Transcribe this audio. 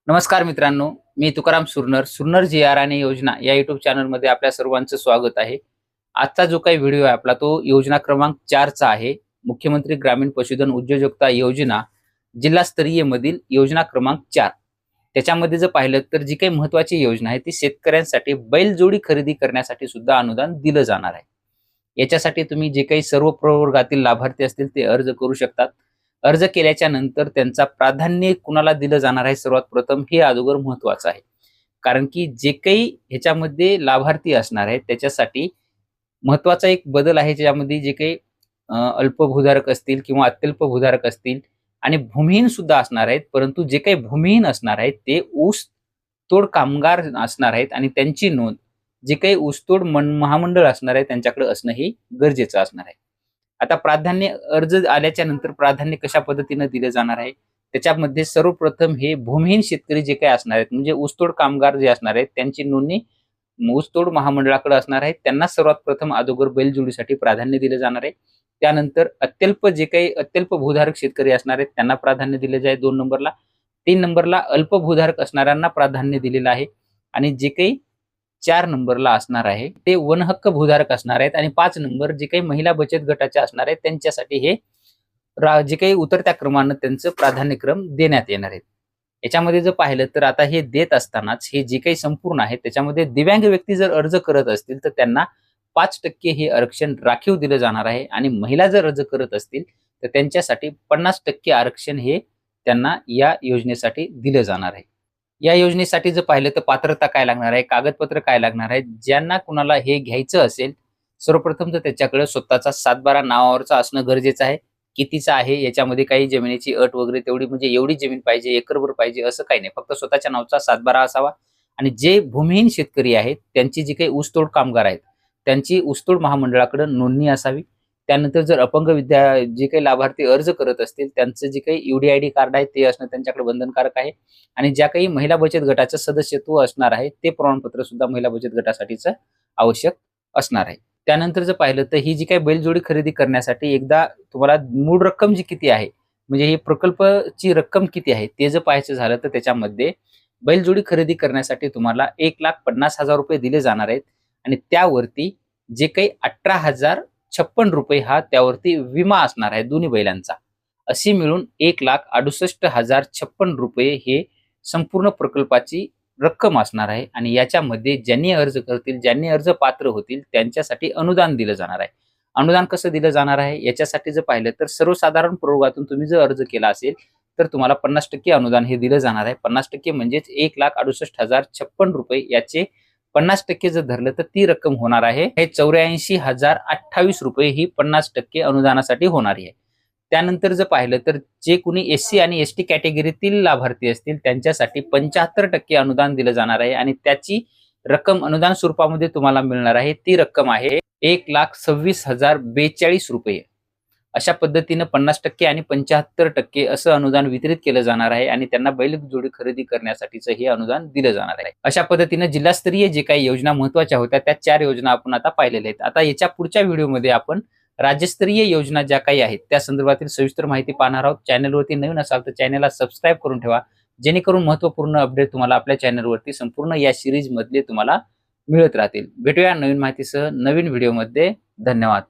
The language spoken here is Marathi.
नमस्कार मित्रांनो, मी तुकाराम सुरनर, सुरनर जी.आर. आणि योजना या युट्यूब चॅनलमध्ये आपल्या सर्वांचं स्वागत आहे. आजचा जो काही व्हिडिओ आहे आपला तो योजना क्रमांक 4 चा आहे. मुख्यमंत्री ग्रामीण पशुधन उद्योजकता योजना जिल्हास्तरीय मधील योजना क्रमांक 4. त्याच्यामध्ये जर पाहिलं तर जी काही महत्त्वाची योजना आहे ती शेतकऱ्यांसाठी बैलजोडी खरेदी करण्यासाठी सुद्धा अनुदान दिलं जाणार आहे. याच्यासाठी तुम्ही जे काही सर्व प्रवर्गातील लाभार्थी असतील ते अर्ज करू शकतात. अर्ज केल्याच्या नंतर त्यांचा प्राधान्य कुणाला दिलं जाणार आहे सर्वात प्रथम हे अगोदर महत्वाचं आहे. कारण की जे काही ह्याच्यामध्ये लाभार्थी असणार आहेत त्याच्यासाठी महत्वाचा एक बदल आहे, ज्यामध्ये जे काही अल्पभूधारक असतील किंवा अत्यल्प भूधारक असतील आणि भूमिहीन सुद्धा असणार आहेत, परंतु जे काही भूमिहीन असणार आहेत ते ऊस तोड कामगार असणार आहेत आणि त्यांची नोंद जे काही ऊसतोड महामंडळ असणार आहे त्यांच्याकडे असणं हे गरजेचं असणार आहे. आता प्राधान्य अर्ज आल्याच्या नंतर प्राधान्य कशा पद्धतीने दिले जाणार आहे, त्याच्यामध्ये सर्वप्रथम हे भूमिहीन शेतकरी जे काही असणार आहेत म्हणजे ऊसतोड कामगार जे असणार आहेत त्यांची नोंदणी ऊसतोड महामंडळाकडे असणार आहे. त्यांना सर्वात प्रथम अगोदर बैलजोडीसाठी प्राधान्य दिले जाणार आहे. त्यानंतर अत्यल्प भूधारक शेतकरी असणार आहेत त्यांना प्राधान्य दिले जाईल 2 नंबरला. 3 नंबरला अल्प भूधारक असणाऱ्यांना प्राधान्य दिलेलं आहे. आणि जे काही 4 नंबरला असणार आहे ते वनहक्क भूधारक असणार आहेत. आणि 5 नंबर जे काही महिला बचत गटाच्या असणार आहेत त्यांच्यासाठी हे जे काही उतरत्या क्रमानं त्यांचं प्राधान्यक्रम देण्यात येणार आहेत. याच्यामध्ये जर पाहिलं तर आता हे देत असतानाच हे जे काही संपूर्ण आहे त्याच्यामध्ये दिव्यांग व्यक्ती जर अर्ज करत असतील तर त्यांना 5% हे आरक्षण राखीव दिलं जाणार आहे. आणि महिला जर अर्ज करत असतील तर त्यांच्यासाठी 50% आरक्षण हे त्यांना या योजनेसाठी दिलं जाणार आहे. या योजनेसाठी जर पाहिलं तर पात्रता काय लागणार आहे, कागदपत्र काय लागणार आहे, ज्यांना कुणाला हे घ्यायचं असेल सर्वप्रथम तर त्याच्याकडे स्वतःचा 7/12 नावावरचा असणं गरजेचं आहे. कितीचा आहे याच्यामध्ये काही जमिनीची अट वगैरे तेवढी म्हणजे एवढी जमीन पाहिजे, एकरभर पाहिजे असं काही नाही. फक्त स्वतःच्या नावाचा 7/12 असावा. आणि जे भूमिहीन शेतकरी आहेत त्यांची जी काही ऊसतोड कामगार आहेत त्यांची ऊसतोड महामंडळाकडे नोंदणी असावी. त्यानंतर जर अपंग जे काही लाभार्थी अर्ज करत असतील त्यांचं जे काही UDID कार्ड आहे ते असणं त्यांच्याकडे बंधनकारक आहे. आणि ज्या काही महिला बचत गटाचं सदस्यत्व असणार आहे ते प्रमाणपत्र सुद्धा महिला बचत गटासाठीच आवश्यक असणार आहे. त्यानंतर जर पाहिलं तर ही जी काही बैलजोडी खरेदी करण्यासाठी एकदा तुम्हाला मूळ रक्कम जी किती आहे म्हणजे ही प्रकल्पची रक्कम किती आहे ते जर पाहायचं झालं तर त्याच्यामध्ये बैलजोडी खरेदी करण्यासाठी तुम्हाला 1,50,000 रुपये दिले जाणार आहेत. आणि त्यावरती जे काही 18,056 रुपये हा त्यावरती विमा असणार आहे दोन्ही बैलांचा. अशी मिळून 1,68,056 रुपये हे संपूर्ण प्रकल्पाची रक्कम असणार आहे. आणि याच्यामध्ये ज्यांनी अर्ज करतील, ज्यांनी अर्ज पात्र होतील त्यांच्यासाठी अनुदान दिलं जाणार आहे. अनुदान कसं दिलं जाणार आहे याच्यासाठी जर पाहिलं तर सर्वसाधारण प्रवर्गातून तुम्ही जर अर्ज केला असेल तर तुम्हाला 50% अनुदान हे दिलं जाणार आहे. 50% म्हणजेच 1,68,056 रुपये याचे 50% जर धरलं तर ती रक्कम होणार आहे हे 84,028 रुपये ही 50% अनुदानासाठी होणारी आहे. त्यानंतर जर पाहिलं तर जे कुणी SC आणि ST कॅटेगरीतील लाभार्थी असतील त्यांच्यासाठी 75% अनुदान दिलं जाणार आहे. आणि त्याची रक्कम अनुदान स्वरूपामध्ये तुम्हाला मिळणार आहे. ती रक्कम आहे 1,26,042 रुपये. अशा पद्धतीनं 50% आणि 75% असं अनुदान वितरित केलं जाणार आहे. आणि त्यांना बैलजोडी खरेदी करण्यासाठीचं हे अनुदान दिलं जाणार आहे. अशा पद्धतीनं जिल्हास्तरीय जे काही योजना महत्वाच्या होत्या त्या 4 योजना आपण आता पाहिलेल्या आहेत. आता याच्या पुढच्या व्हिडिओमध्ये आपण राज्यस्तरीय योजना ज्या काही आहेत त्या संदर्भातील सविस्तर माहिती पाहणार आहोत. चॅनलवरती नवीन असाल तर चॅनलला सबस्क्राईब करून ठेवा, जेणेकरून महत्त्वपूर्ण अपडेट तुम्हाला आपल्या चॅनलवरती संपूर्ण या सिरीज मधले तुम्हाला मिळत राहतील. भेटूया नवीन माहितीसह नवीन व्हिडिओमध्ये. धन्यवाद.